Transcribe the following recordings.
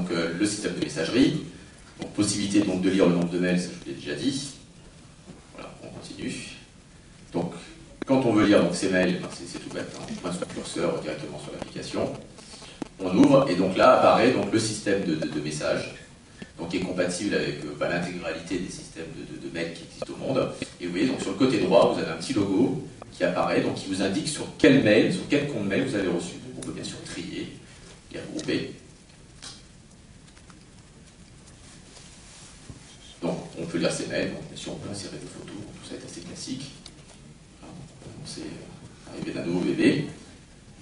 donc le système de messagerie. Donc, possibilité donc, de lire le nombre de mails, ça je vous l'ai déjà dit. Voilà, on continue. Donc, quand on veut lire donc, ces mails, ben, c'est tout bête, hein, on pointe sur le curseur directement sur l'application. On ouvre, et donc là apparaît donc, le système de messages, donc, qui est compatible avec l'intégralité des systèmes de mails qui existent au monde. Et vous voyez, donc, sur le côté droit, vous avez un petit logo qui apparaît, donc qui vous indique sur quel mail, sur quel compte mail vous avez reçu. Donc, on peut bien sûr trier, les regrouper. Donc, on peut lire ces mails, donc, bien sûr, on peut insérer des photos, tout ça est assez classique. C'est arrivé d'un nouveau bébé.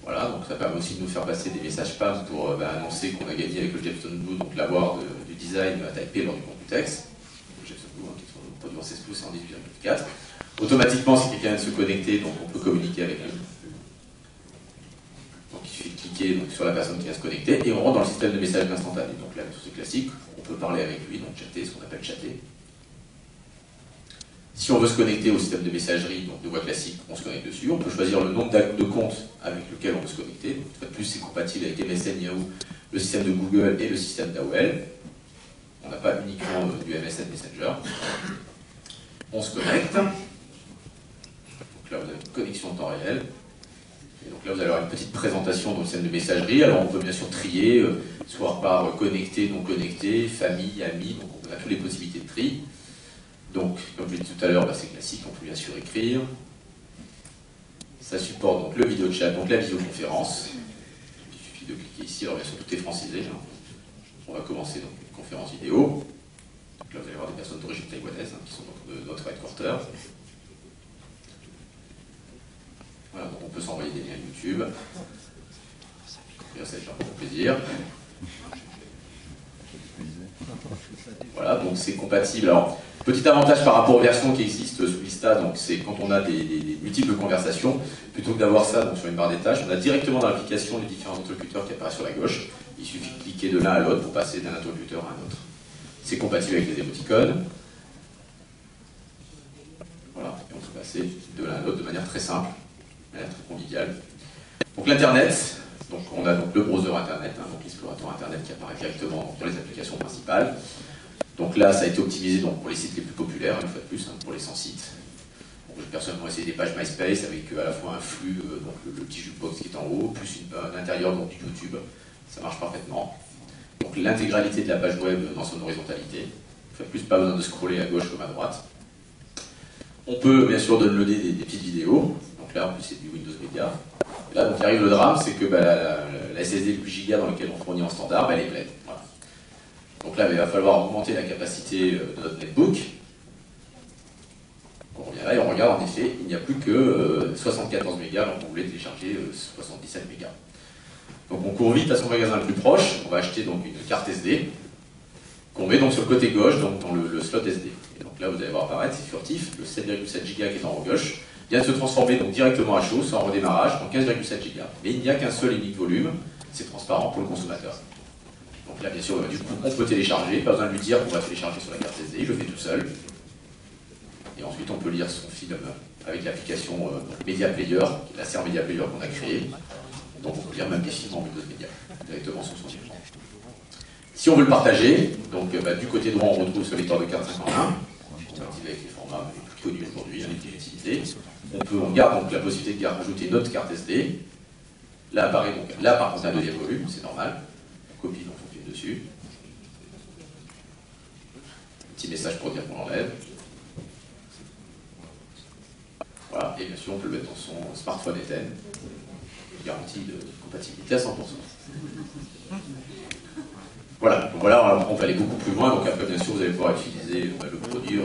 Voilà, donc ça permet aussi de nous faire passer des messages spam pour annoncer qu'on a gagné avec le Jepson Blue, donc l'avoir du design à typer lors du Computex. Le Jepson Blue, qui est produit en 16 pouces et en 18,4. Automatiquement, si quelqu'un vient de se connecter, donc on peut communiquer avec lui. Donc il suffit de cliquer donc, sur la personne qui vient se connecter et on rentre dans le système de messages instantanés. Donc là, c'est classique, on peut parler avec lui, donc chatter, ce qu'on appelle chatter. Si on veut se connecter au système de messagerie, donc de voix classique, on se connecte dessus. On peut choisir le nombre de comptes avec lequel on veut se connecter. Donc, une fois de plus, c'est compatible avec MSN, Yahoo, le système de Google et le système d'AOL. On n'a pas uniquement du MSN Messenger. On se connecte. Donc là, vous avez une connexion en temps réel. Et donc là, vous allez avoir une petite présentation dans le système de messagerie. Alors, on peut bien sûr trier, soit par connecté, non connecté, famille, amis. Donc, on a toutes les possibilités de tri. Donc, comme je l'ai dit tout à l'heure, c'est classique, on peut bien sûr écrire. Ça supporte donc le vidéo chat, donc la visioconférence. Il suffit de cliquer ici, alors bien sûr tout est francisé. On va commencer donc une conférence vidéo. Donc là, vous allez voir des personnes d'origine taïwanaise qui sont donc de notre headquarter. Voilà, donc on peut s'envoyer des liens YouTube. Ça fait plaisir. Voilà, donc c'est compatible. Alors, petit avantage par rapport aux versions qui existent sous Vista, donc c'est quand on a des multiples conversations, plutôt que d'avoir ça donc, sur une barre des tâches, on a directement dans l'application les différents interlocuteurs qui apparaissent sur la gauche. Il suffit de cliquer de l'un à l'autre pour passer d'un interlocuteur à un autre. C'est compatible avec les émoticônes. Voilà, et on peut passer de l'un à l'autre de manière très simple, de manière très conviviale. Donc l'Internet, donc on a donc le browser Internet, donc l'explorateur Internet qui apparaît directement dans les applications principales. Donc là, ça a été optimisé donc, pour les sites les plus populaires, une fois de plus, pour les 100 sites. J'ai personnellement essayé des pages MySpace avec à la fois un flux, donc le petit jukebox qui est en haut, plus un intérieur donc, du YouTube. Ça marche parfaitement. Donc l'intégralité de la page web dans son horizontalité. Une fois de plus, pas besoin de scroller à gauche comme à droite. On peut bien sûr downloader des petites vidéos. Donc là, en plus, c'est du Windows Media. Et là, donc, il arrive le drame, c'est que la SSD de 8 Go dans laquelle on fournit en standard, elle est pleine. Voilà. Donc là, il va falloir augmenter la capacité de notre netbook. On revient là et on regarde en effet, il n'y a plus que 74 mégas, donc on voulait télécharger 77 mégas. Donc on court vite à son magasin le plus proche, on va acheter donc une carte SD, qu'on met donc sur le côté gauche, donc dans le slot SD. Et donc là, vous allez voir apparaître, c'est furtif, le 7,7 Go qui est en haut gauche, vient de se transformer donc directement à chaud, sans redémarrage, en 15,7 Go. Mais il n'y a qu'un seul et unique volume, c'est transparent pour le consommateur. Donc là, bien sûr, du coup, on peut télécharger, pas besoin de lui dire qu'on va télécharger sur la carte SD, je le fais tout seul. Et ensuite, on peut lire son film avec l'application Media Player, la serre Media Player qu'on a créée. Donc on peut lire même des films en Windows Media, directement sur son écran. Si on veut le partager, donc du côté droit, on retrouve ce lecteur de carte 5 en 1, avec les formats les plus connus aujourd'hui, les plus utilisés. On garde donc la possibilité de rajouter notre carte SD. Là apparaît donc, là par contre un deuxième volume, c'est normal. On copie donc on clique dessus. Petit message pour dire qu'on l'enlève. Voilà, et bien sûr on peut le mettre dans son smartphone Ethernet. Garantie de compatibilité à 100%. Voilà, donc voilà, on peut aller beaucoup plus loin, donc après bien sûr vous allez pouvoir utiliser le produit.